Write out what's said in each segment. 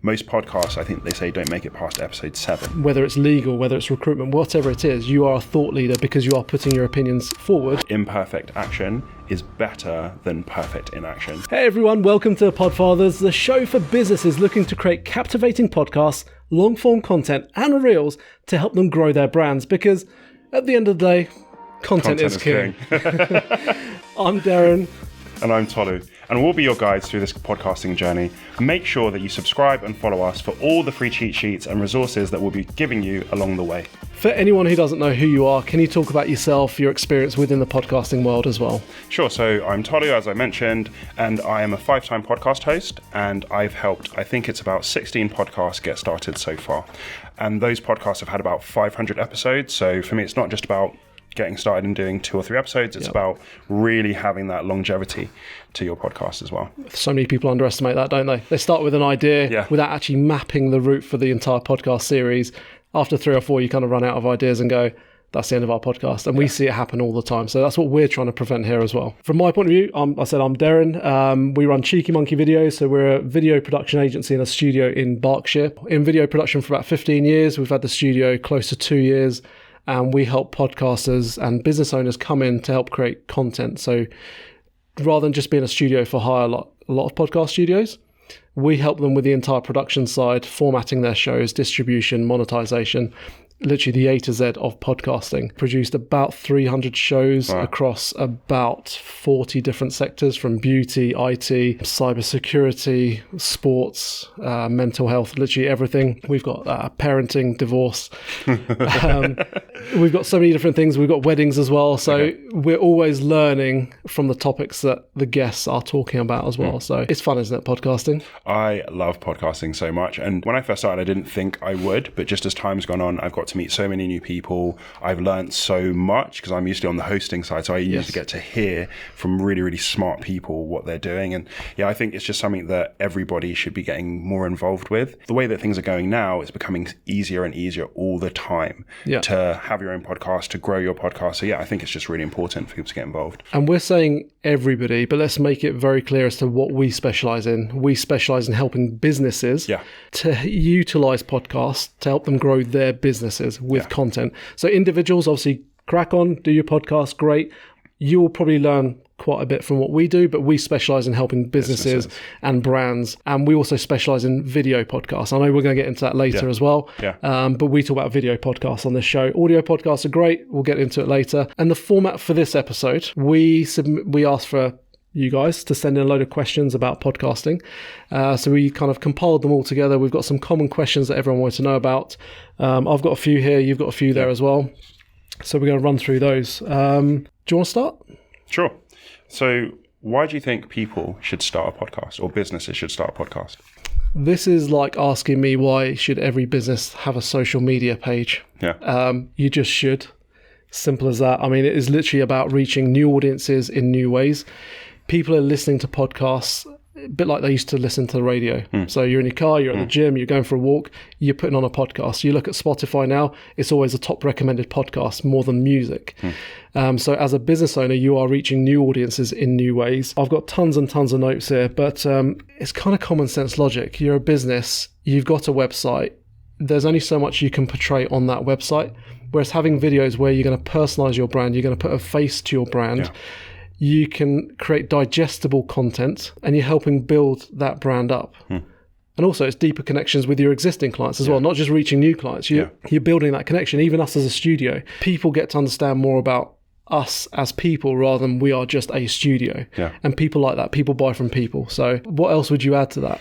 most podcasts, I think they say, don't make it past episode 7. Whether it's legal, whether it's recruitment, whatever it is, you are a thought leader because you are putting your opinions forward. Imperfect action is better than perfect inaction. Hey everyone, welcome to Podfathers, the show for businesses looking to create captivating podcasts, long-form content and reels to help them grow their brands, because at the end of the day, content is king. I'm Deren. And I'm Tolu. And we'll be your guides through this podcasting journey. Make sure that you subscribe and follow us for all the free cheat sheets and resources that we'll be giving you along the way. For anyone who doesn't know who you are, can you talk about yourself, your experience within the podcasting world as well? Sure. So I'm Tolu, as I mentioned, and I am a 5-time podcast host, and I've helped, I think it's about 16 podcasts get started so far. And those podcasts have had about 500 episodes. So for me, it's not just about getting started and doing 2 or 3 episodes. It's about really having that longevity to your podcast as well. So many people underestimate that, don't they? They start with an idea without actually mapping the route for the entire podcast series. After 3 or 4, you kind of run out of ideas and go, that's the end of our podcast. And we see it happen all the time. So that's what we're trying to prevent here as well. From my point of view, I'm Deren. We run cheekymonkeyvideos. So we're a video production agency in a studio in Berkshire. In video production for about 15 years. We've had the studio close to 2 years. And we help podcasters and business owners come in to help create content. So rather than just being a studio for hire, a lot of podcast studios, we help them with the entire production side, formatting their shows, distribution, monetization, literally the A to Z of podcasting. Produced about 300 shows across about 40 different sectors, from beauty, IT, cybersecurity, sports, mental health, literally everything. We've got parenting, divorce. We've got so many different things. We've got weddings as well. So we're always learning from the topics that the guests are talking about as well. So it's fun, isn't it, podcasting? I love podcasting so much. And when I first started, I didn't think I would. But just as time's gone on, I've got to meet so many new people. I've learned so much because I'm usually on the hosting side. So I usually get to hear from really, really smart people what they're doing. And I think it's just something that everybody should be getting more involved with. The way that things are going now, it's becoming easier and easier all the time to have your own podcast, to grow your podcast. So I think it's just really important for people to get involved. And we're saying everybody, but let's make it very clear as to what we specialize in. We specialize in helping businesses to utilize podcasts to help them grow their businesses with content. So individuals, obviously, crack on, do your podcast, great. You will probably learn quite a bit from what we do, but we specialize in helping businesses and brands. And we also specialize in video podcasts. I know we're going to get into that later as well. But we talk about video podcasts on this show. Audio podcasts are great. We'll get into it later. And the format for this episode, we asked for you guys to send in a load of questions about podcasting. So we kind of compiled them all together. We've got some common questions that everyone wants to know about. I've got a few here. You've got a few there as well. So we're going to run through those. Do you want to start? Sure. So why do you think people should start a podcast, or businesses should start a podcast? This is like asking me, why should every business have a social media page? You just should. Simple as that. I mean, it is literally about reaching new audiences in new ways. People are listening to podcasts a bit like they used to listen to the radio. So you're in your car, you're at the gym, you're going for a walk, you're putting on a podcast. You look at Spotify now, it's always a top recommended podcast more than music. So as a business owner, you are reaching new audiences in new ways. I've got tons and tons of notes here, but it's kind of common sense logic. You're a business, you've got a website. There's only so much you can portray on that website. Whereas having videos where you're going to personalize your brand, you're going to put a face to your brand, you can create digestible content and you're helping build that brand up. And also it's deeper connections with your existing clients as well, not just reaching new clients. You're building that connection. Even us as a studio, people get to understand more about us as people rather than we are just a studio. And people like that. People buy from people. So what else would you add to that?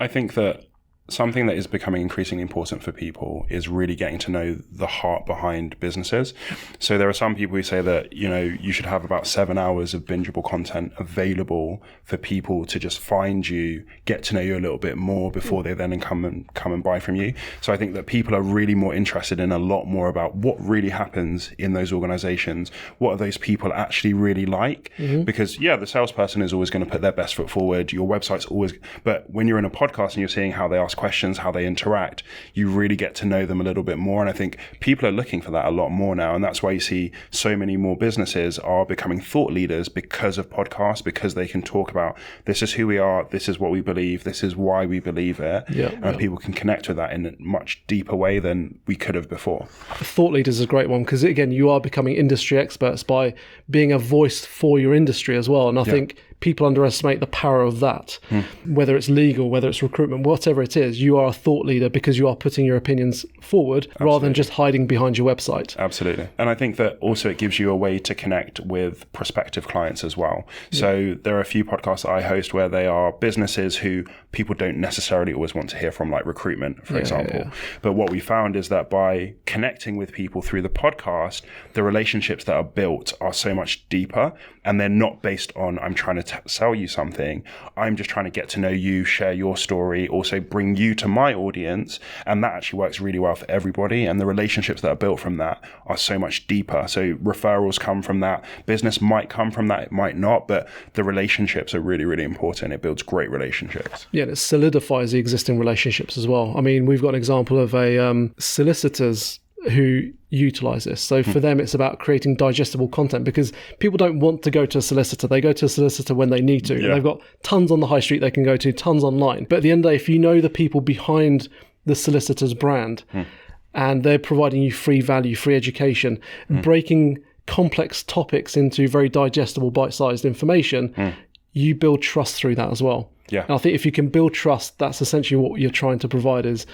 I think that something that is becoming increasingly important for people is really getting to know the heart behind businesses. So there are some people who say that, you should have about 7 hours of bingeable content available for people to just find you, get to know you a little bit more before they then come and buy from you. So I think that people are really more interested in a lot more about what really happens in those organizations. What are those people actually really like? Because the salesperson is always going to put their best foot forward. Your website's always, but when you're in a podcast and you're seeing how they ask ask questions, how they interact, you really get to know them a little bit more. And I think people are looking for that a lot more now. And that's why you see so many more businesses are becoming thought leaders because of podcasts, because they can talk about, this is who we are, this is what we believe, this is why we believe it. And people can connect with that in a much deeper way than we could have before. Thought leaders is a great one, because again, you are becoming industry experts by being a voice for your industry as well. And I think people underestimate the power of that. Whether it's legal, whether it's recruitment, whatever it is, you are a thought leader because you are putting your opinions forward rather than just hiding behind your website. Absolutely. And I think that also it gives you a way to connect with prospective clients as well. So there are a few podcasts that I host where they are businesses who people don't necessarily always want to hear from, like recruitment, for example. But what we found is that by connecting with people through the podcast, the relationships that are built are so much deeper, and they're not based on, I'm trying to sell you something. I'm just trying to get to know you, share your story, also bring you to my audience. And that actually works really well for everybody. And the relationships that are built from that are so much deeper. So referrals come from that. Business might come from that. It might not. But the relationships are really, really important. It builds great relationships. Yeah, and it solidifies the existing relationships as well. I mean, we've got an example of a solicitors who utilize this. So for them, it's about creating digestible content, because people don't want to go to a solicitor. They go to a solicitor when they need to. They've got tons on the high street they can go to, tons online. But at the end of the day, if you know the people behind the solicitor's brand and they're providing you free value, free education, breaking complex topics into very digestible, bite-sized information, you build trust through that as well. And I think if you can build trust, that's essentially what you're trying to provide is,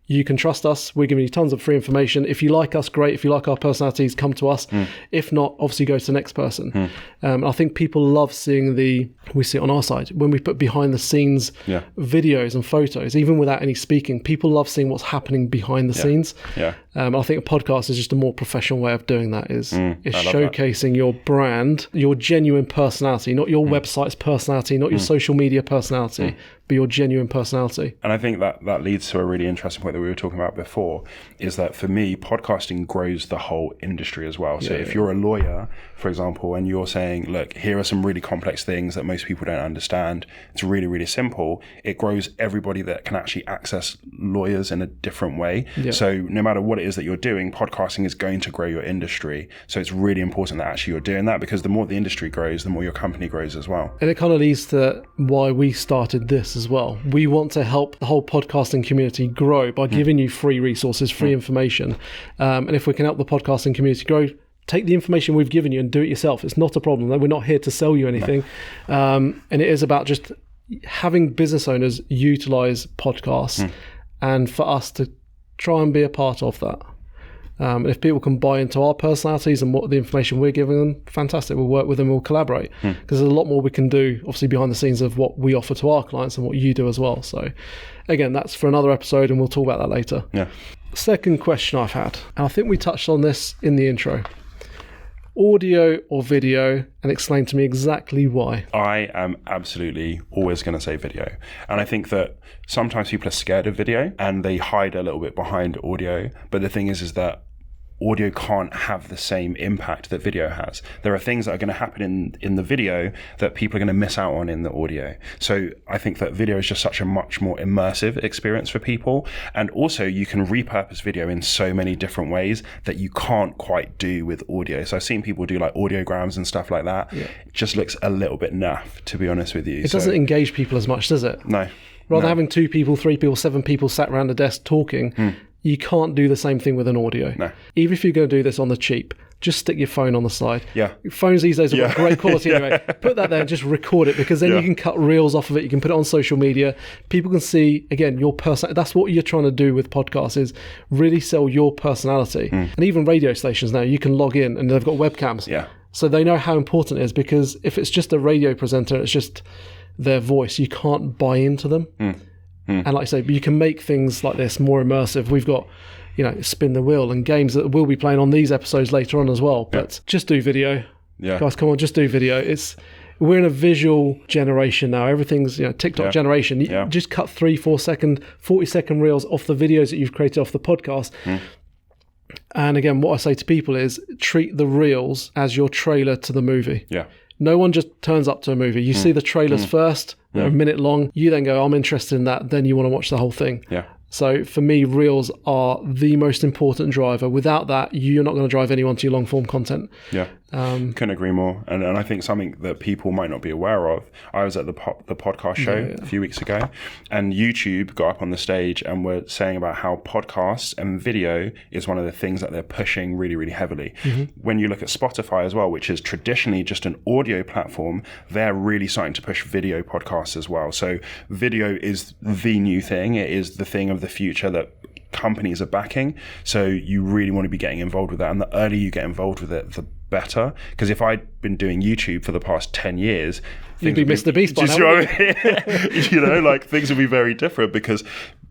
you can trust us. We're giving you tons of free information. If you like us, great. If you like our personalities, come to us. If not, obviously go to the next person. I think people love seeing we see it on our side, when we put behind the scenes videos and photos, even without any speaking, people love seeing what's happening behind the scenes. I think a podcast is just a more professional way of doing that, is showcasing your brand, your genuine personality, not your website's personality, not your social media personality, but your genuine personality. And I think that leads to a really interesting point that we were talking about before, is that for me, podcasting grows the whole industry as well. So if you're a lawyer, for example, and you're saying, look, here are some really complex things that most people don't understand. It's really, really simple. It grows everybody that can actually access lawyers in a different way. So no matter what it is that you're doing, podcasting is going to grow your industry. So it's really important that actually you're doing that, because the more the industry grows, the more your company grows as well. And it kind of leads to why we started this as well. We want to help the whole podcasting community grow by giving you free resources, free information. And if we can help the podcasting community grow, take the information we've given you and do it yourself. It's not a problem. We're not here to sell you anything. And it is about just having business owners utilize podcasts and for us to try and be a part of that. And if people can buy into our personalities and what the information we're giving them, fantastic. We'll work with them, we'll collaborate, because there's a lot more we can do, obviously, behind the scenes of what we offer to our clients and what you do as well. So again, that's for another episode, and we'll talk about that later. Second question I've had, and I think we touched on this in the intro: audio or video, and explain to me exactly why. I am absolutely always going to say video. And I think that sometimes people are scared of video and they hide a little bit behind audio. But the thing is that audio can't have the same impact that video has. There are things that are going to happen in the video that people are going to miss out on in the audio. So I think that video is just such a much more immersive experience for people. And also you can repurpose video in so many different ways that you can't quite do with audio. So I've seen people do like audiograms and stuff like that. It just looks a little bit naff, to be honest with you. It doesn't engage people as much, does it? No. Rather than having 2 people, 3 people, 7 people sat around a desk talking, you can't do the same thing with an audio. No. Even if you're going to do this on the cheap, just stick your phone on the side. Phones these days have got great quality anyway. Put that there and just record it, because then you can cut reels off of it. You can put it on social media. People can see, again, your person. That's what you're trying to do with podcasts, is really sell your personality. And even radio stations now, you can log in and they've got webcams. So they know how important it is, because if it's just a radio presenter, it's just their voice, you can't buy into them. And like I say, you can make things like this more immersive. We've got, spin the wheel and games that we'll be playing on these episodes later on as well. But just do video. Guys, come on, just do video. We're in a visual generation now. Everything's, TikTok generation. You just cut 3, 4 second, 40-second reels off the videos that you've created off the podcast. And again, what I say to people is treat the reels as your trailer to the movie. No one just turns up to a movie. You see the trailers first, they're a minute long. You then go, I'm interested in that. Then you want to watch the whole thing. Yeah. So for me, Reels are the most important driver. Without that, you're not going to drive anyone to your long form content. Yeah, couldn't agree more. And I think something that people might not be aware of, I was at the podcast show a few weeks ago, and YouTube got up on the stage and were saying about how podcasts and video is one of the things that they're pushing really, really heavily. When you look at Spotify as well, which is traditionally just an audio platform, they're really starting to push video podcasts as well. So video is the new thing. It is the thing of the future that companies are backing. So you really want to be getting involved with that. And the earlier you get involved with it, the better. Because if I'd been doing YouTube for the past 10 years, you'd be Mr. Beast by now. You know, like things would be very different, because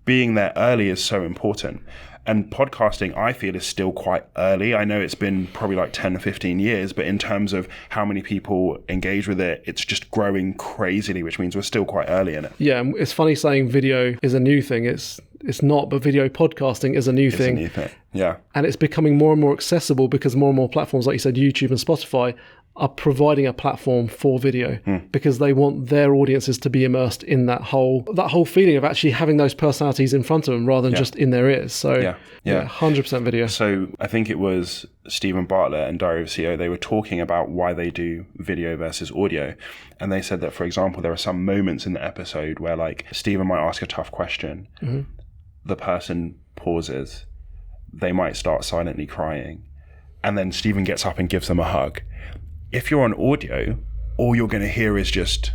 being there early is so important. And podcasting, I feel, is still quite early. I know it's been probably like 10 or 15 years, but in terms of how many people engage with it, it's just growing crazily, which means we're still quite early in it. Yeah, it's funny saying video is a new thing. It's not, but video podcasting is a new thing. It's a new thing, yeah. And it's becoming more and more accessible because more and more platforms, like you said, YouTube and Spotify, are providing a platform for video because they want their audiences to be immersed in that whole feeling of actually having those personalities in front of them rather than just in their ears. So yeah, 100% video. So I think it was Stephen Bartlett and Diary of a CEO, they were talking about why they do video versus audio. And they said that, for example, there are some moments in the episode where like Stephen might ask a tough question. The person pauses. They might start silently crying. And then Stephen gets up and gives them a hug. If you're on audio, all you're going to hear is just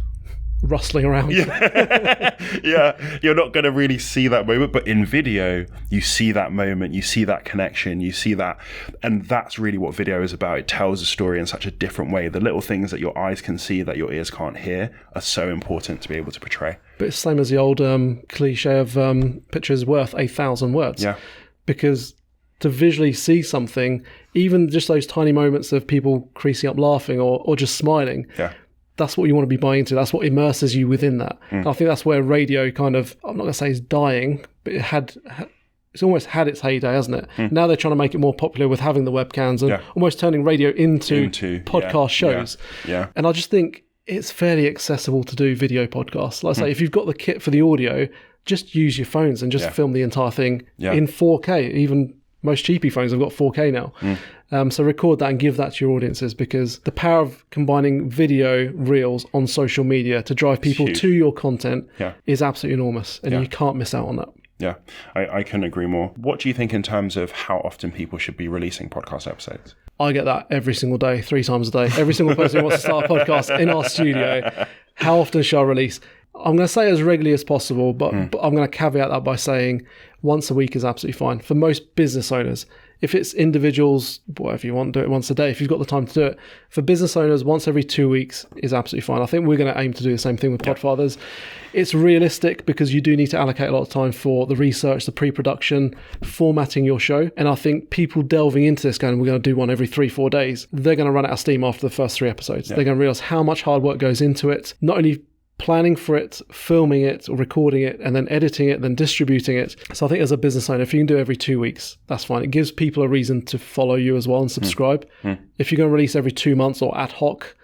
rustling around. Yeah, you're not going to really see that moment. But in video, you see that moment, you see that connection, you see that. And that's really what video is about. It tells a story in such a different way. The little things that your eyes can see that your ears can't hear are so important to be able to portray. But it's the same as the old cliche of pictures worth 1,000 words. Yeah. Because to visually see something, even just those tiny moments of people creasing up laughing or just smiling, that's what you want to be buying into. That's what immerses you within that. And I think that's where radio kind of, I'm not going to say is dying, but it's almost had its heyday, hasn't it? Now they're trying to make it more popular with having the webcams and almost turning radio into podcast shows. Yeah. And I just think it's fairly accessible to do video podcasts. Like I say, if you've got the kit for the audio, just use your phones and just film the entire thing in 4K. Even most cheapy phones have got 4K now. So record that and give that to your audiences, because the power of combining video reels on social media to drive people to your content is absolutely enormous, and you can't miss out on that. Yeah, I couldn't agree more. What do you think in terms of how often people should be releasing podcast episodes? I get that every single day, 3 times a day. Every single person who wants to start a podcast in our studio, how often shall I release? I'm going to say as regularly as possible, but I'm going to caveat that by saying once a week is absolutely fine. For most business owners, if it's individuals, whatever you want, do it once a day if you've got the time to do it. For business owners, once every 2 weeks is absolutely fine. I think we're going to aim to do the same thing with Podfathers. It's realistic because you do need to allocate a lot of time for the research, the pre-production, formatting your show. And I think people delving into this going, we're going to do one every 3-4 days, they're going to run out of steam after the first 3 episodes. They're going to realize how much hard work goes into it. Not only planning for it, filming it, or recording it, and then editing it, then distributing it. So I think as a business owner, if you can do every 2 weeks, that's fine. It gives people a reason to follow you as well and subscribe. If you're going to release every 2 months or ad hoc,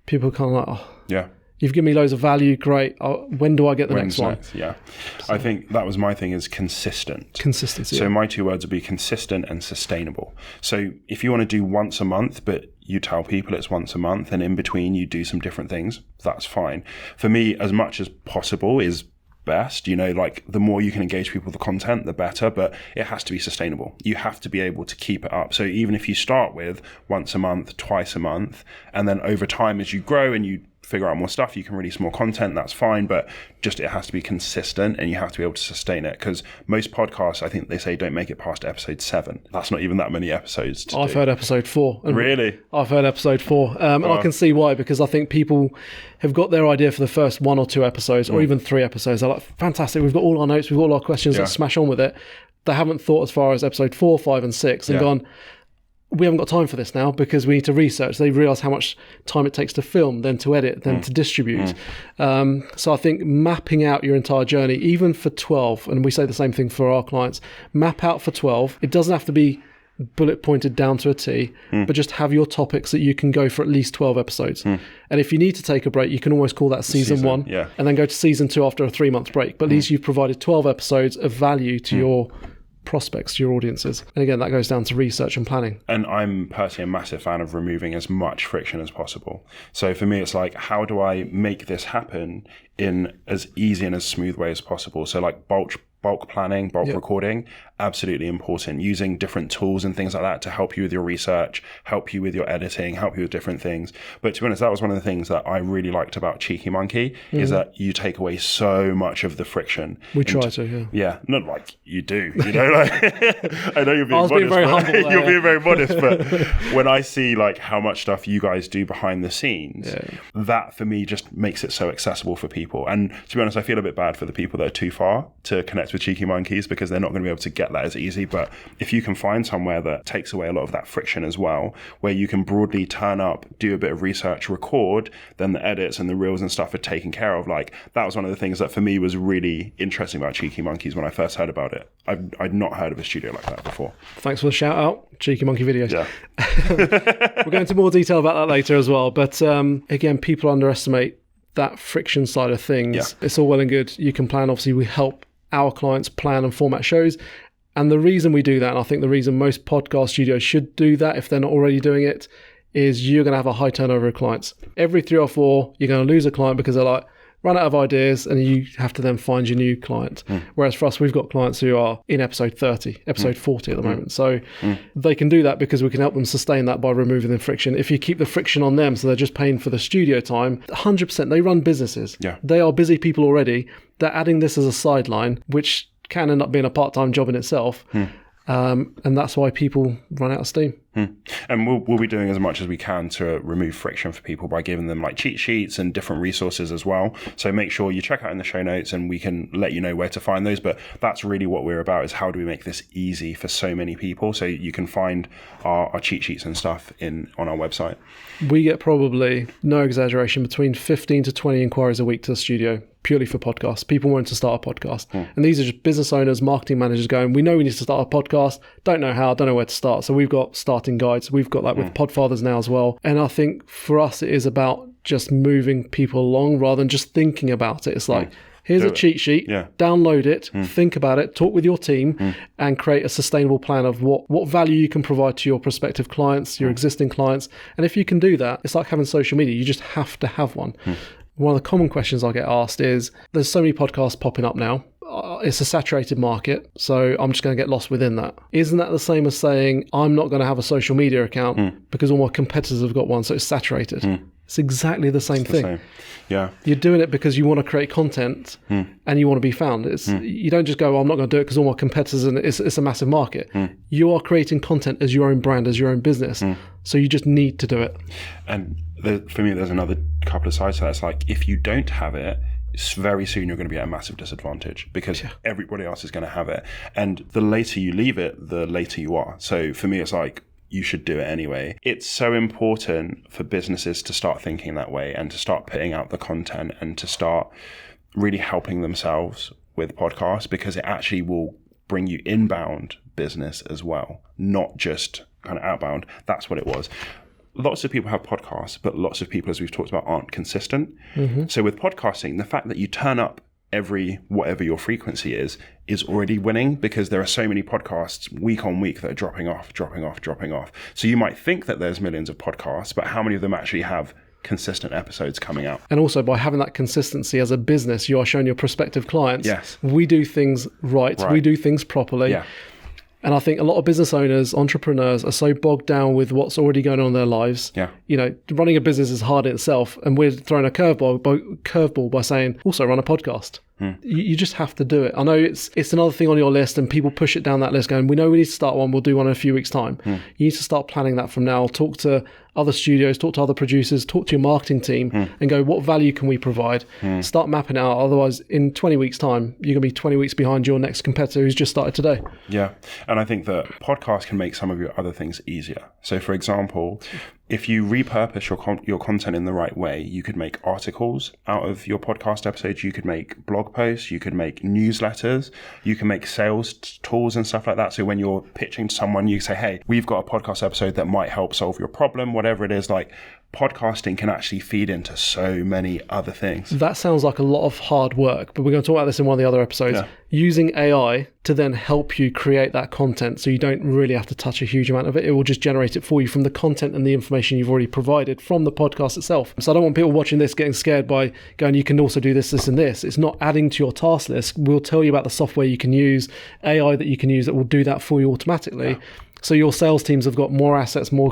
people are kind of like, you've given me loads of value, great. When do I get the next one? Yeah. So, I think that was my thing, is consistent. Consistency. So my 2 words would be consistent and sustainable. So if you want to do once a month, but you tell people it's once a month, and in between you do some different things, that's fine. For me, as much as possible is best. You know, like the more you can engage people with the content, the better, but it has to be sustainable. You have to be able to keep it up. So even if you start with once a month, twice a month, and then over time as you grow and you figure out more stuff, you can release more content, that's fine, but just it has to be consistent and you have to be able to sustain it, because most podcasts, I think they say, don't make it past episode 7. That's not even that many episodes to I've heard episode 4. Really? I've heard episode 4. And I can see why, because I think people have got their idea for the first 1 or 2 episodes, or even 3 episodes. They're like, fantastic, we've got all our notes, we've got all our questions, let's smash on with it. They haven't thought as far as episode 4, 5 and 6 and gone, we haven't got time for this now because we need to research. They realise how much time it takes to film, then to edit, then to distribute. So I think mapping out your entire journey, even for 12, and we say the same thing for our clients, map out for 12. It doesn't have to be bullet pointed down to a T, but just have your topics that you can go for at least 12 episodes. And if you need to take a break, you can almost call that season 1 and then go to season 2 after a 3-month break. But at least you've provided 12 episodes of value to your prospects, to your audiences. And again, that goes down to research and planning. And I'm personally a massive fan of removing as much friction as possible. So for me, it's like, how do I make this happen in as easy and as smooth way as possible? So like bulk planning, bulk recording, absolutely important. Using different tools and things like that to help you with your research, help you with your editing, help you with different things. But to be honest, that was one of the things that I really liked about Cheeky Monkey is that you take away so much of the friction. We try to, Yeah, not like you do, you know, like I know you're being modest, being very humble there, you're being very modest, but when I see like how much stuff you guys do behind the scenes, that for me just makes it so accessible for people. And to be honest, I feel a bit bad for the people that are too far to connect with Cheeky Monkeys because they're not going to be able to get that as easy. But if you can find somewhere that takes away a lot of that friction as well, where you can broadly turn up, do a bit of research, record, then the edits and the reels and stuff are taken care of. Like that was one of the things that for me was really interesting about Cheeky Monkeys when I first heard about it. I'd not heard of a studio like that before. Thanks for the shout out, Cheeky Monkey Videos. Yeah. We'll go into more detail about that later as well. But again, people underestimate that friction side of things. Yeah. It's all well and good. You can plan. Obviously, we help our clients plan and format shows. And the reason we do that, and I think the reason most podcast studios should do that if they're not already doing it, is you're going to have a high turnover of clients. Every 3 or 4, you're going to lose a client because they're like, run out of ideas, and you have to then find your new client. Whereas for us, we've got clients who are in episode 30, episode 40 at the moment. So they can do that because we can help them sustain that by removing the friction. If you keep the friction on them, so they're just paying for the studio time, 100%, they run businesses. Yeah. They are busy people already. They're adding this as a sideline, which can end up being a part-time job in itself. And that's why people run out of steam. And we'll be doing as much as we can to remove friction for people by giving them like cheat sheets and different resources as well. So make sure you check out in the show notes and we can let you know where to find those. But that's really what we're about, is how do we make this easy for so many people? So you can find our cheat sheets and stuff on our website. We get probably, no exaggeration, between 15 to 20 inquiries a week to the studio, purely for podcasts. People wanting to start a podcast. And these are just business owners, marketing managers going, we know we need to start a podcast, don't know how, don't know where to start. So we've got starting guides. We've got that with Podfathers now as well. And I think for us, it is about just moving people along rather than just thinking about it. It's like, here's a cheat sheet, download it, think about it, talk with your team and create a sustainable plan of what value you can provide to your prospective clients, your existing clients. And if you can do that, it's like having social media. You just have to have one. One of the common questions I get asked is, there's so many podcasts popping up now. It's a saturated market, so I'm just going to get lost within that. Isn't that the same as saying, I'm not going to have a social media account because all my competitors have got one, so it's saturated? It's exactly the same thing. Yeah. You're doing it because you want to create content and you want to be found. You don't just go, I'm not going to do it because all my competitors, and it's a massive market. You are creating content as your own brand, as your own business. So you just need to do it. And for me, there's another couple of sides to that. It's like, if you don't have it, very soon you're going to be at a massive disadvantage because everybody else is going to have it. And the later you leave it, the later you are. So for me, it's like, you should do it anyway. It's so important for businesses to start thinking that way and to start putting out the content and to start really helping themselves with podcasts, because it actually will bring you inbound business as well, not just kind of outbound. That's what it was. Lots of people have podcasts, but lots of people, as we've talked about, aren't consistent. So with podcasting, the fact that you turn up whatever your frequency is already winning, because there are so many podcasts week on week that are dropping off. So you might think that there's millions of podcasts, but how many of them actually have consistent episodes coming out? And also, by having that consistency as a business, you are showing your prospective clients, we do things right. We do things properly. And I think a lot of business owners, entrepreneurs are so bogged down with what's already going on in their lives. You know, running a business is hard in itself, and we're throwing a curveball by saying, also run a podcast. You just have to do it. I know it's another thing on your list, and people push it down that list going, we know we need to start one, we'll do one in a few weeks' time. You need to start planning that from now. Talk to other studios, talk to other producers, talk to your marketing team and go, what value can we provide? Start mapping out. Otherwise, in 20 weeks' time, you're going to be 20 weeks behind your next competitor who's just started today. Yeah. And I think that podcasts can make some of your other things easier. So for example, if you repurpose your content in the right way, you could make articles out of your podcast episodes. You could make blog posts. You could make newsletters. You can make sales tools and stuff like that. So when you're pitching to someone, you say, hey, we've got a podcast episode that might help solve your problem, whatever it is. Like, podcasting can actually feed into so many other things. That sounds like a lot of hard work, but we're going to talk about this in one of the other episodes. Yeah. Using AI to then help you create that content, so you don't really have to touch a huge amount of it. It will just generate it for you from the content and the information you've already provided from the podcast itself. So I don't want people watching this getting scared by going, you can also do this, this, and this. It's not adding to your task list. We'll tell you about the software you can use, AI that you can use that will do that for you automatically. Yeah. So your sales teams have got more assets, more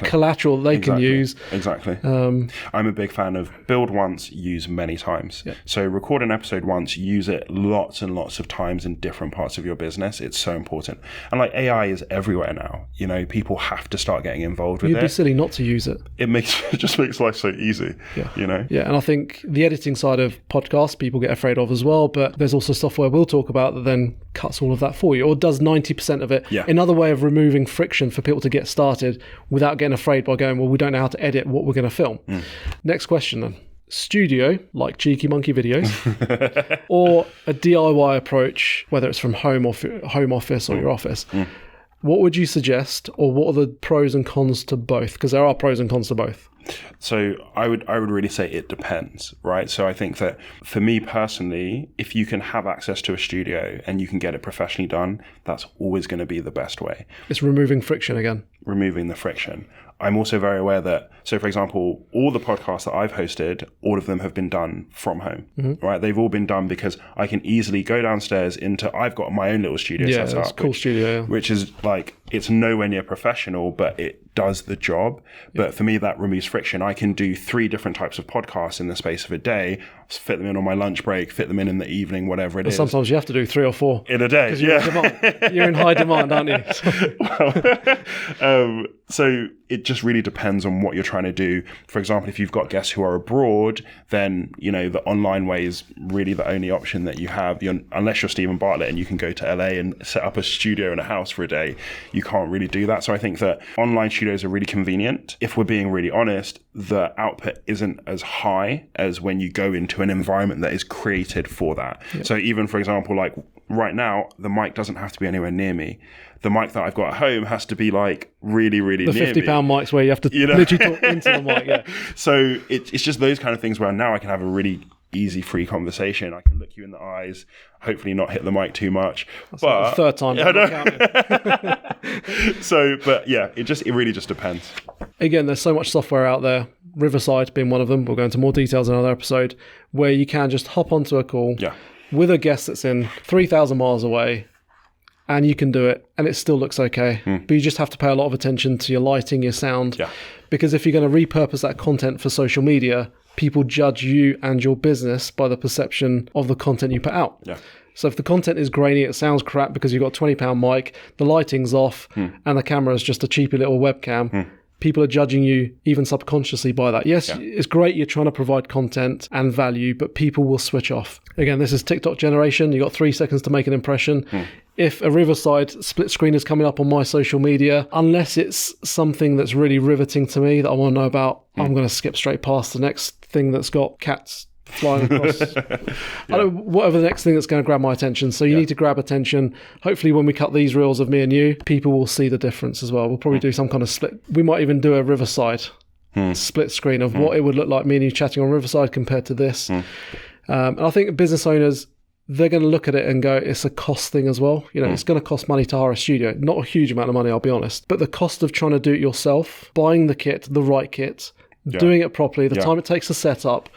collateral they can use. Exactly. I'm a big fan of build once, use many times. Yeah. So record an episode once, use it lots and lots of times in different parts of your business. It's so important. And like, AI is everywhere now. You know, people have to start getting involved with it. You'd be silly not to use it. It just makes life so easy. Yeah. You know? Yeah. And I think the editing side of podcasts, people get afraid of as well. But there's also software we'll talk about that then cuts all of that for you, or does 90% of it. Yeah. Another way of removing friction for people to get started without getting afraid by going, well, we don't know how to edit what we're going to film. Next question then. Studio, like Cheeky Monkey Videos, or a DIY approach, whether it's from home office or your office. What would you suggest, or what are the pros and cons to both? Because there are pros and cons to both. So I would really say it depends, right? So I think that for me personally, if you can have access to a studio and you can get it professionally done, that's always going to be the best way. It's removing friction again. Removing the friction. I'm also very aware that, so for example, all the podcasts that I've hosted, all of them have been done from home, right? They've all been done because I can easily go downstairs I've got my own little studio set up. It's a cool studio. Which is like, it's nowhere near professional, but it does the job. But for me, that removes friction. I can do 3 different types of podcasts in the space of a day, fit them in on my lunch break, fit them in the evening, whatever it is. Sometimes you have to do 3 or 4 in a day. You're in high demand, aren't you? So it just really depends on what you're trying to do. For example, if you've got guests who are abroad, then, you know, the online way is really the only option that you have. Unless you're Stephen Bartlett and you can go to LA and set up a studio in a house for a day, you can't really do that. So I think that online studios are really convenient. If we're being really honest, the output isn't as high as when you go into an environment that is created for that. Yeah. So even, for example, like right now, the mic doesn't have to be anywhere near me. The mic that I've got at home has to be like really, really near me. The 50-pound mics where you have to literally talk into the mic. Yeah. So it's just those kind of things where now I can have a really easy, free conversation. I can look you in the eyes, hopefully not hit the mic too much. That's but like the third time. I know. So, but yeah, it really just depends. Again, there's so much software out there. Riverside being one of them. We'll go into more details in another episode, where you can just hop onto a call with a guest that's in 3,000 miles away, and you can do it, and it still looks okay. But you just have to pay a lot of attention to your lighting, your sound, because if you're going to repurpose that content for social media, people judge you and your business by the perception of the content you put out. Yeah. So if the content is grainy, it sounds crap because you've got a £20 mic, the lighting's off, and the camera is just a cheapy little webcam, people are judging you even subconsciously by that. Yes, it's great you're trying to provide content and value, but people will switch off. Again, this is TikTok generation. You've got 3 seconds to make an impression. If a Riverside split screen is coming up on my social media, unless it's something that's really riveting to me that I want to know about, I'm going to skip straight past the next thing that's got cats flying across. Whatever the next thing that's going to grab my attention. So you need to grab attention. Hopefully when we cut these reels of me and you, people will see the difference as well. We'll probably do some kind of split. We might even do a Riverside split screen of what it would look like me and you chatting on Riverside compared to this. And I think business owners, they're going to look at it and go, it's a cost thing as well. You know, it's going to cost money to hire a studio. Not a huge amount of money, I'll be honest. But the cost of trying to do it yourself, buying the kit, the right kit, doing it properly, the time it takes to set up,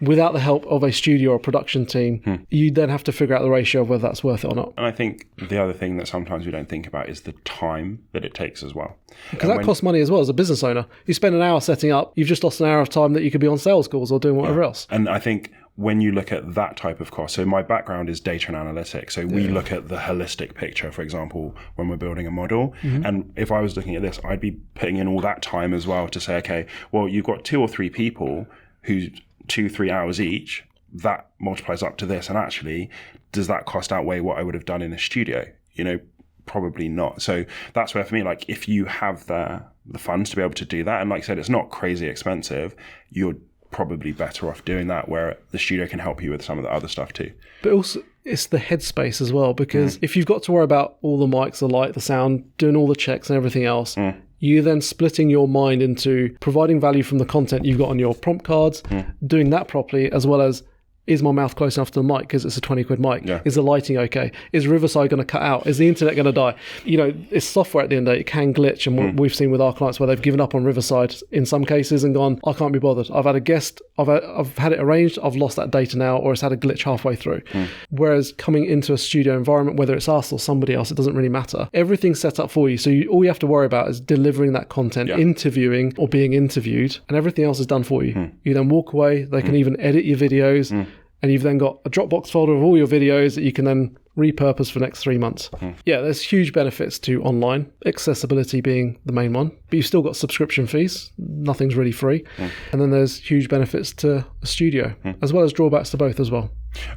without the help of a studio or production team, you then have to figure out the ratio of whether that's worth it or not. And I think the other thing that sometimes we don't think about is the time that it takes as well. Because that costs money as well as a business owner. You spend an hour setting up, you've just lost an hour of time that you could be on sales calls or doing whatever else. And I think when you look at that type of cost, so my background is data and analytics. So we look at the holistic picture, for example, when we're building a model. And if I was looking at this, I'd be putting in all that time as well to say, okay, well, you've got 2 or 3 people who 2-3 hours each, that multiplies up to this. And actually, does that cost outweigh what I would have done in a studio? You know, probably not. So that's where for me, like if you have the funds to be able to do that, and like I said, it's not crazy expensive, you're probably better off doing that, where the studio can help you with some of the other stuff too. But also it's the headspace as well, because if you've got to worry about all the mics, the light, the sound, doing all the checks and everything else, you're then splitting your mind into providing value from the content you've got on your prompt cards, doing that properly, as well as, is my mouth close enough to the mic because it's a 20 quid mic? Yeah. Is the lighting okay? Is Riverside going to cut out? Is the internet going to die? You know, it's software at the end of the day. It can glitch. And we've seen with our clients where they've given up on Riverside in some cases and gone, I can't be bothered. I've had a guest, I've had it arranged, I've lost that data now, or it's had a glitch halfway through. Whereas coming into a studio environment, whether it's us or somebody else, it doesn't really matter. Everything's set up for you. So all you have to worry about is delivering that content, interviewing or being interviewed, and everything else is done for you. You then walk away. They can even edit your videos. And you've then got a Dropbox folder of all your videos that you can then repurpose for the next 3 months. Yeah, there's huge benefits to online, accessibility being the main one, but you've still got subscription fees. Nothing's really free. And then there's huge benefits to a studio, as well as drawbacks to both as well.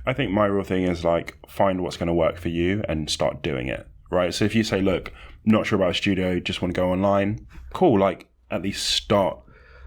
I think my real thing is like, find what's going to work for you and start doing it, right? So if you say, look, not sure about a studio, just want to go online, cool, like at least start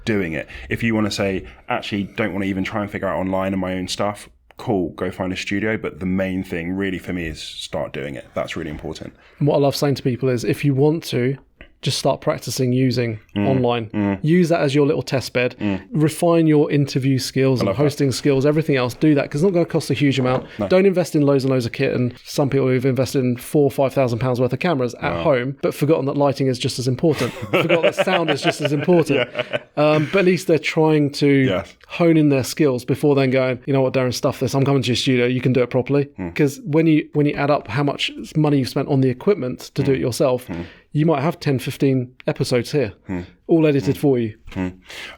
doing it. If you want to say, actually don't want to even try and figure out online and my own stuff, cool, go find a studio. But the main thing really for me is start doing it. That's really important. And what I love saying to people is, if you want to, just start practicing using online. Use that as your little test bed. Refine your interview skills and hosting skills, everything else. Do that, because it's not going to cost a huge amount. No. Don't invest in loads and loads of kit. And some people who've invested in £4,000 or £5,000 worth of cameras at home, but forgotten that lighting is just as important. Forgotten that sound is just as important. But at least they're trying to hone in their skills before then going, you know what, Deren, stuff this. I'm coming to your studio. You can do it properly. Because when you add up how much money you've spent on the equipment to do it yourself, you might have 10, 15 episodes here, all edited for you.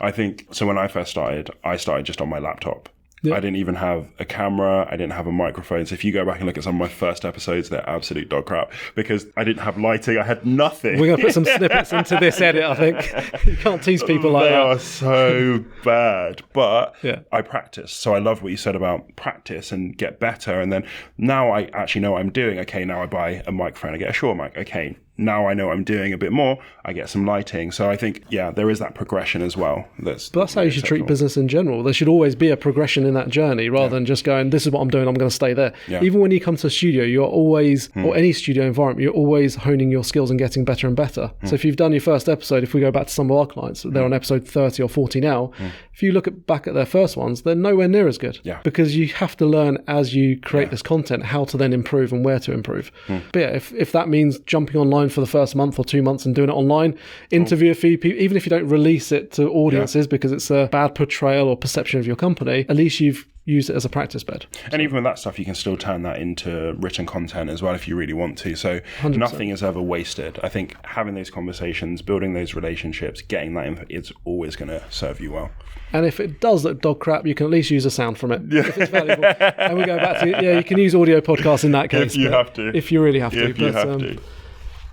I think, so when I first started, I started just on my laptop. I didn't even have a camera. I didn't have a microphone. So if you go back and look at some of my first episodes, they're absolute dog crap because I didn't have lighting. I had nothing. We're going to put some snippets into this edit, I think. You can't tease people like that. They are so bad. But I practiced. So I love what you said about practice and get better. And then now I actually know what I'm doing. Okay, now I buy a microphone. I get a Shure mic. Okay, now I know I'm doing a bit more. I get some lighting. So I think, there is that progression as well. But that's how you should treat business in general. There should always be a progression in that journey rather than just going, this is what I'm doing, I'm going to stay there. Even when you come to a studio, you're always, or any studio environment, you're always honing your skills and getting better and better. So if you've done your first episode, if we go back to some of our clients, they're on episode 30 or 40 now. If you look back at their first ones, they're nowhere near as good. Because you have to learn as you create this content, how to then improve and where to improve. But if that means jumping online for the first month or 2 months and doing it online, interview a few people, even if you don't release it to audiences because it's a bad portrayal or perception of your company, at least you've used it as a practice bed. And even with that stuff, you can still turn that into written content as well if you really want to. So 100%. Nothing is ever wasted. I think having those conversations, building those relationships, getting that info, it's always going to serve you well. And if it does look dog crap, you can at least use a sound from it if it's valuable. And we go back to, you can use audio podcasts in that case. If you have to. If you really have to. If you have to.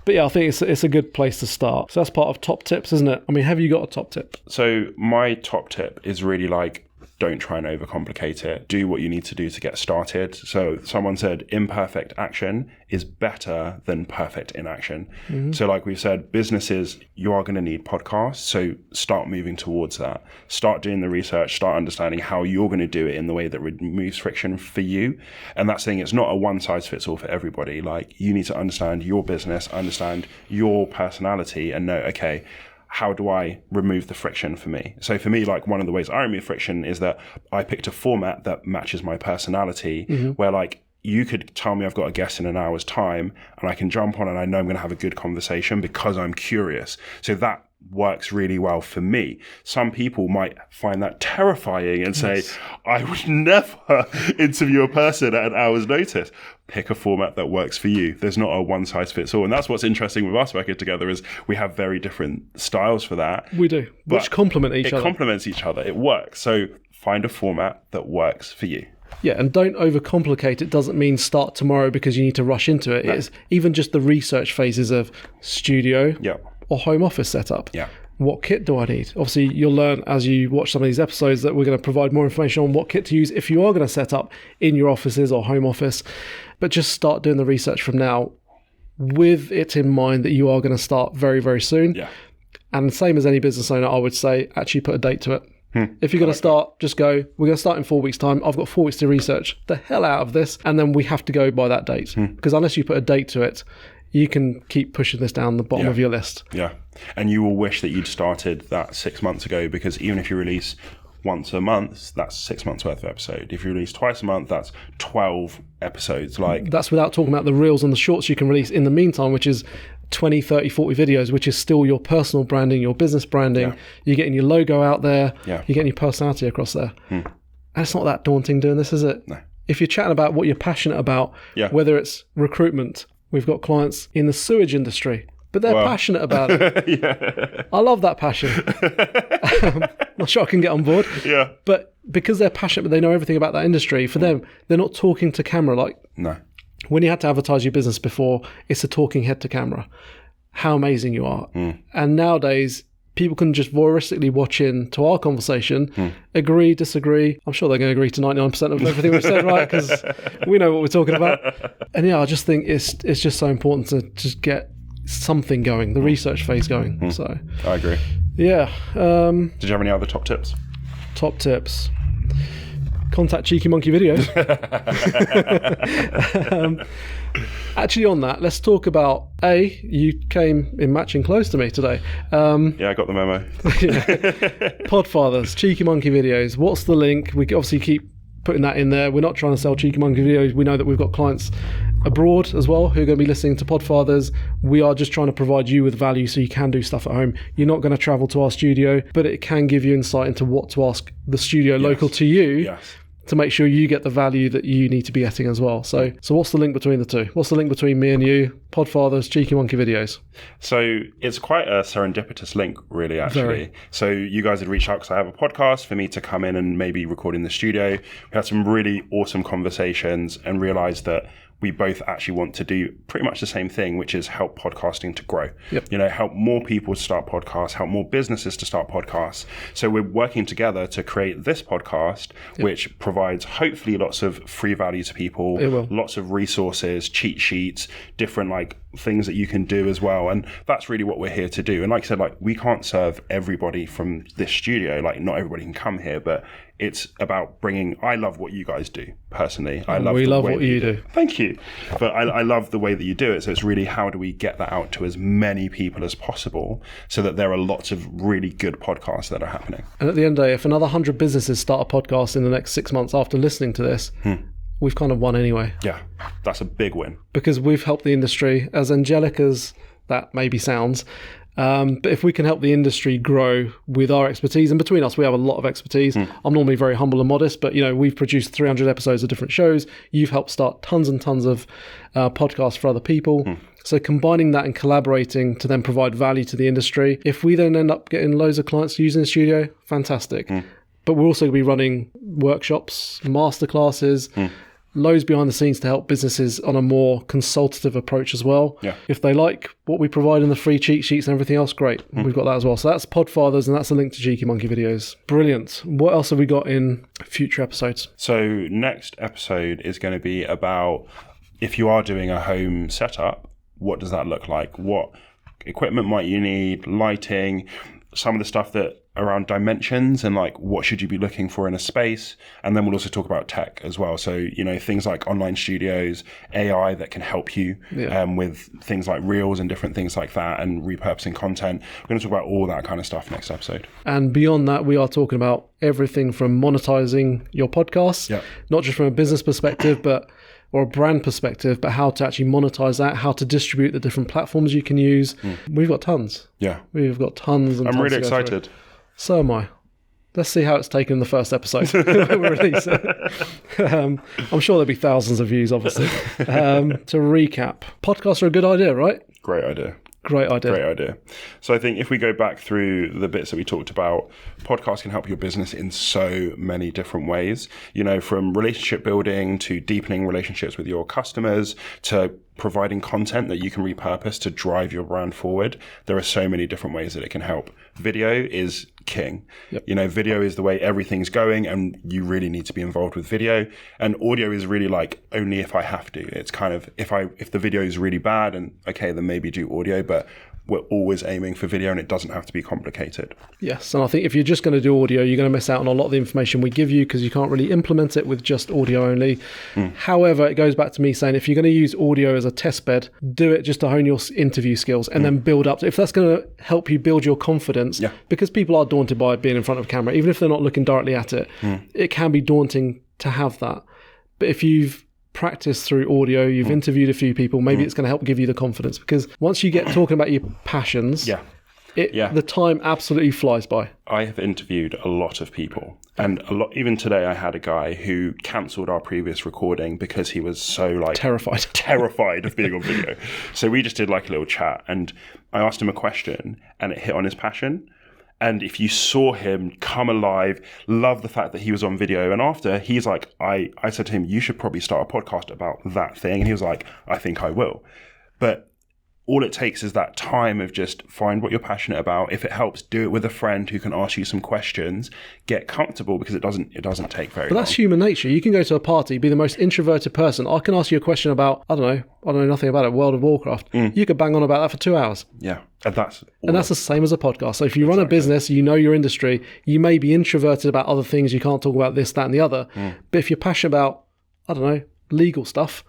But I think it's a good place to start. So that's part of top tips, isn't it? I mean, have you got a top tip? So my top tip is really like, don't try and overcomplicate it. Do what you need to do to get started. So someone said imperfect action is better than perfect inaction. So like we said, businesses, you are going to need podcasts. So start moving towards that. Start doing the research, start understanding how you're going to do it in the way that removes friction for you. And that's saying it's not a one size fits all for everybody. Like you need to understand your business, understand your personality and know, okay, how do I remove the friction for me? So for me, like one of the ways I remove friction is that I picked a format that matches my personality where like you could tell me I've got a guest in an hour's time and I can jump on and I know I'm going to have a good conversation because I'm curious. So that works really well for me. Some people might find that terrifying and say, I would never interview a person at an hour's notice. Pick a format that works for you. There's not a one size fits all. And that's what's interesting with us working together is we have very different styles for that. We do, which complement each other. It complements each other. It works. So find a format that works for you. Yeah, and don't overcomplicate it. Doesn't mean start tomorrow because you need to rush into it. It's even just the research phases of studio or home office setup. What kit do I need? Obviously, you'll learn as you watch some of these episodes that we're going to provide more information on what kit to use if you are going to set up in your offices or home office. But just start doing the research from now. with it in mind that you are going to start very, very soon. Yeah. And same as any business owner, I would say actually put a date to it. If you're going to start, just go, we're going to start in 4 weeks' time. I've got 4 weeks to research the hell out of this. And then we have to go by that date. Because unless you put a date to it, you can keep pushing this down the bottom of your list. Yeah. And you will wish that you'd started that 6 months ago, because even if you release once a month, that's 6 months worth of episode. If you release twice a month, that's 12 episodes. Like, that's without talking about the reels and the shorts you can release in the meantime, which is 20, 30, 40 videos, which is still your personal branding, your business branding. Yeah. You're getting your logo out there. Yeah. You're getting your personality across there. And it's not that daunting doing this, is it? No. If you're chatting about what you're passionate about, whether it's recruitment, we've got clients in the sewage industry, but they're passionate about it. I love that passion. Not sure I can get on board. Yeah. But because they're passionate, but they know everything about that industry, for them, they're not talking to camera like... No. When you had to advertise your business before, it's a talking head to camera. How amazing you are. And nowadays, people can just voyeuristically watch in to our conversation, agree, disagree. I'm sure they're going to agree to 99% of everything we've said, right? Because we know what we're talking about. And I just think it's just so important to just get something going, the research phase going. So I agree. Yeah. Did you have any other top tips? Top tips. Contact Cheeky Monkey Videos. Actually, on that, let's talk about you came in matching clothes to me today. Yeah, I got the memo. Podfathers, Cheeky Monkey Videos. What's the link? We obviously keep putting that in there. We're not trying to sell Cheeky Monkey Videos. We know that we've got clients abroad as well who are going to be listening to Podfathers. We are just trying to provide you with value so you can do stuff at home. You're not going to travel to our studio, but it can give you insight into what to ask the studio local to you. To make sure you get the value that you need to be getting as well. So what's the link between the two? What's the link between me and you, Podfathers, Cheeky Monkey Videos? So it's quite a serendipitous link, really, actually. Very. So you guys had reached out because I have a podcast for me to come in and maybe record in the studio. We had some really awesome conversations and realized that we both actually want to do pretty much the same thing, which is help podcasting to grow. Help more people to start podcasts, help more businesses to start podcasts. So we're working together to create this podcast, which provides hopefully lots of free value to people, lots of resources, cheat sheets, different things that you can do as well. And that's really what we're here to do. And like I said, we can't serve everybody from this studio. Not everybody can come here, but it's about bringing... I love what you guys do, personally. We love what you do. Thank you. But I love the way that you do it. So it's really, how do we get that out to as many people as possible so that there are lots of really good podcasts that are happening. And at the end of the day, if another 100 businesses start a podcast in the next 6 months after listening to this, we've kind of won anyway. Yeah, that's a big win. Because we've helped the industry, as angelic as that maybe sounds. But if we can help the industry grow with our expertise, and between us, we have a lot of expertise. I'm normally very humble and modest, but we've produced 300 episodes of different shows. You've helped start tons and tons of podcasts for other people. So combining that and collaborating to then provide value to the industry. If we then end up getting loads of clients using the studio, fantastic. But we'll also be running workshops, masterclasses, loads behind the scenes to help businesses on a more consultative approach as well. If they like what we provide in the free cheat sheets and everything else, great. We've got that as well. So that's Podfathers, and that's a link to Cheeky Monkey Videos. Brilliant. What else have we got in future episodes? So next episode is going to be about, if you are doing a home setup, what does that look like? What equipment might you need? Lighting, some of the stuff that around dimensions and what should you be looking for in a space. And then we'll also talk about tech as well. So, things like online studios, AI that can help you with things like reels and different things like that, and repurposing content. We're going to talk about all that kind of stuff next episode. And beyond that, we are talking about everything from monetizing your podcasts, not just from a business perspective, or a brand perspective, but how to actually monetize that, how to distribute the different platforms you can use. We've got tons. We've got tons and tons. I'm really excited. So am I. Let's see how it's taken in the first episode when we release it. I'm sure there'll be thousands of views, obviously. To recap, podcasts are a good idea, right? Great idea. Great idea. Great idea. So I think if we go back through the bits that we talked about, podcasts can help your business in so many different ways, from relationship building to deepening relationships with your customers to providing content that you can repurpose to drive your brand forward, there are so many different ways that it can help. Video is king. Yep. You know, video is the way everything's going, and you really need to be involved with video. And audio is really like only if I have to. It's kind of if the video is really bad, and okay, then maybe do audio, but we're always aiming for video, and it doesn't have to be complicated. Yes, and I think if you're just going to do audio, you're going to miss out on a lot of the information we give you because you can't really implement it with just audio only. However, it goes back to me saying if you're going to use audio as a test bed, do it just to hone your interview skills and then build up. If that's going to help you build your confidence, because people are daunted by being in front of camera, even if they're not looking directly at it, it can be daunting to have that. But if you've practice through audio, you've interviewed a few people, maybe it's going to help give you the confidence, because once you get talking about your passions, the time absolutely flies by. I have interviewed a lot of people, and even today I had a guy who cancelled our previous recording because he was so like terrified of being on video. So we just did like a little chat, and I asked him a question and it hit on his passion. And if you saw him come alive, love the fact that he was on video. And after, he's like, I said to him, you should probably start a podcast about that thing. And he was like, I think I will. But all it takes is that time of just find what you're passionate about. If it helps, do it with a friend who can ask you some questions. Get comfortable, because it doesn't take very long. But that's human nature. You can go to a party, be the most introverted person. I can ask you a question about, I don't know nothing about it, World of Warcraft. You could bang on about that for 2 hours. Yeah. And that's the same as a podcast. So if you run a business, you know your industry, you may be introverted about other things. You can't talk about this, that, and the other. But if you're passionate about, I don't know, legal stuff,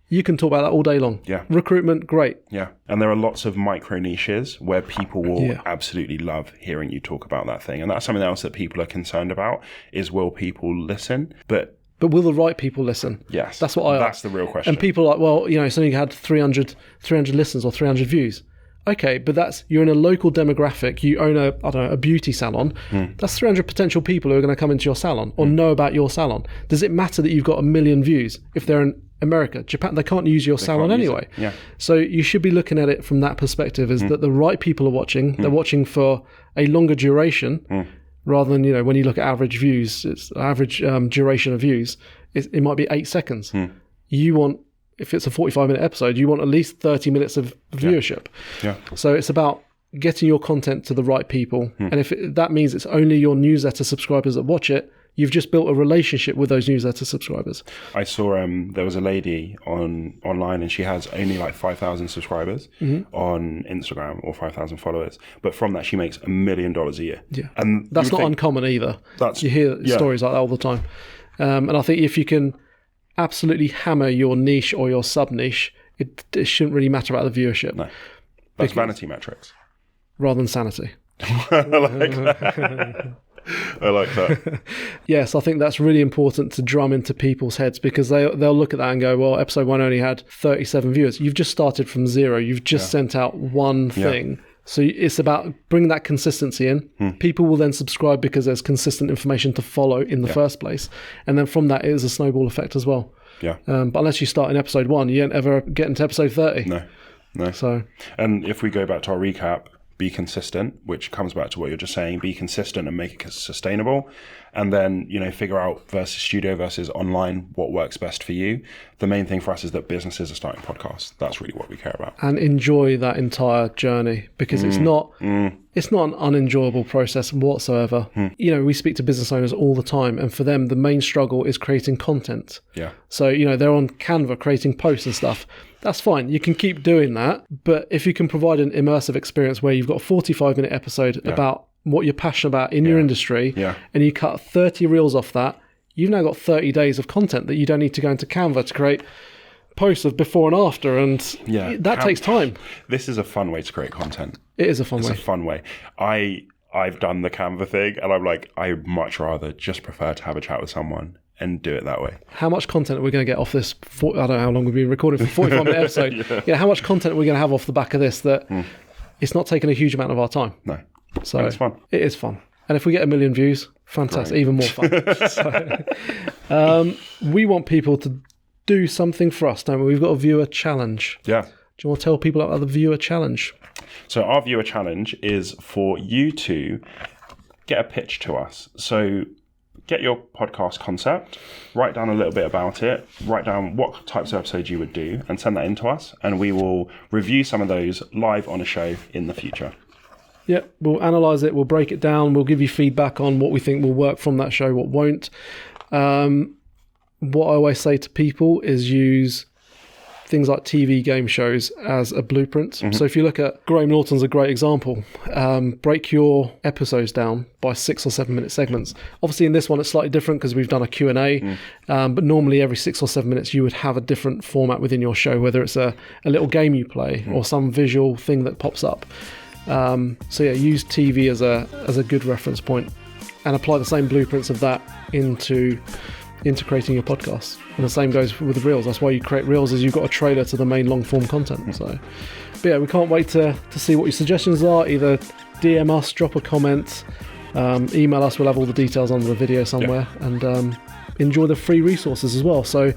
you can talk about that all day long. Yeah. Recruitment, great. Yeah. And there are lots of micro niches where people will absolutely love hearing you talk about that thing. And that's something else that people are concerned about, is will people listen? But will the right people listen? Yes. That's what that's the real question. And people are like, well, it's only had 300 listens or 300 views. Okay, but you're in a local demographic. You own a beauty salon. That's 300 potential people who are going to come into your salon or know about your salon. Does it matter that you've got 1 million views if they're in America, Japan? They can't use your salon anyway. Yeah. So you should be looking at it from that perspective, is that the right people are watching. They're watching for a longer duration rather than, when you look at average views, it's average duration of views. It might be 8 seconds. You want, if it's a 45-minute episode, you want at least 30 minutes of viewership. Yeah. So it's about getting your content to the right people. And if that means it's only your newsletter subscribers that watch it, you've just built a relationship with those newsletter subscribers. I saw there was a lady online, and she has only like 5,000 subscribers on Instagram, or 5,000 followers. But from that, she makes $1 million a year. Yeah. And that's not uncommon either. You hear stories like that all the time. And I think if you can absolutely hammer your niche or your sub-niche, it shouldn't really matter about the viewership. No. That's vanity metrics. Rather than sanity. I like that. I like that. Yes, I think that's really important to drum into people's heads, because they'll look at that and go, well, episode 1 only had 37 viewers. You've just started from 0. You've just sent out one thing. So it's about bringing that consistency in. People will then subscribe because there's consistent information to follow in the first place. And then from that, it is a snowball effect as well. Yeah. But unless you start in episode 1, you don't ever get into episode 30. No. So, and if we go back to our recap, be consistent, which comes back to what you're just saying. Be consistent and make it sustainable. And then, figure out versus studio versus online, what works best for you. The main thing for us is that businesses are starting podcasts. That's really what we care about. And enjoy that entire journey, because it's not an unenjoyable process whatsoever. We speak to business owners all the time, and for them, the main struggle is creating content. Yeah. So, they're on Canva creating posts and stuff. That's fine. You can keep doing that. But if you can provide an immersive experience where you've got a 45-minute episode about what you're passionate about in your industry, and you cut 30 reels off that, you've now got 30 days of content that you don't need to go into Canva to create posts of before and after, and that takes time. This is a fun way to create content. It is a fun way. It's a fun way. I've done the Canva thing, and I'm like, I much rather just prefer to have a chat with someone and do it that way. How much content are we going to get off this? I don't know how long we've been recording for, 45-minute episode. How much content are we going to have off the back of this that it's not taking a huge amount of our time? No. So and it's fun. It is fun. And if we get 1 million views, fantastic, even more fun. So, we want people to do something for us, don't we? We've got a viewer challenge. Yeah. Do you want to tell people about the viewer challenge? So our viewer challenge is for you to get a pitch to us. So get your podcast concept, write down a little bit about it, write down what types of episodes you would do, and send that in to us, and we will review some of those live on a show in the future. Yeah, we'll analyse it, we'll break it down, we'll give you feedback on what we think will work from that show, what won't. What I always say to people is use things like TV game shows as a blueprint. Mm-hmm. So if you look at Graham Norton's a great example. Break your episodes down by 6 or 7 minute segments. Obviously in this one it's slightly different because we've done a Q&A, but normally every 6 or 7 minutes you would have a different format within your show, whether it's a little game you play or some visual thing that pops up. So yeah, use TV as a good reference point and apply the same blueprints of that into creating your podcast. And the same goes with Reels. That's why you create Reels, is you've got a trailer to the main long form content. So but yeah, we can't wait to see what your suggestions are. Either DM us, drop a comment, email us, we'll have all the details under the video somewhere. And enjoy the free resources as well. So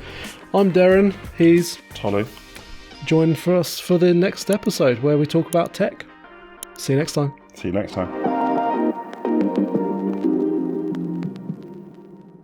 I'm Deren, he's Tolu. Join for us for the next episode where we talk about tech. See you next time. See you next time.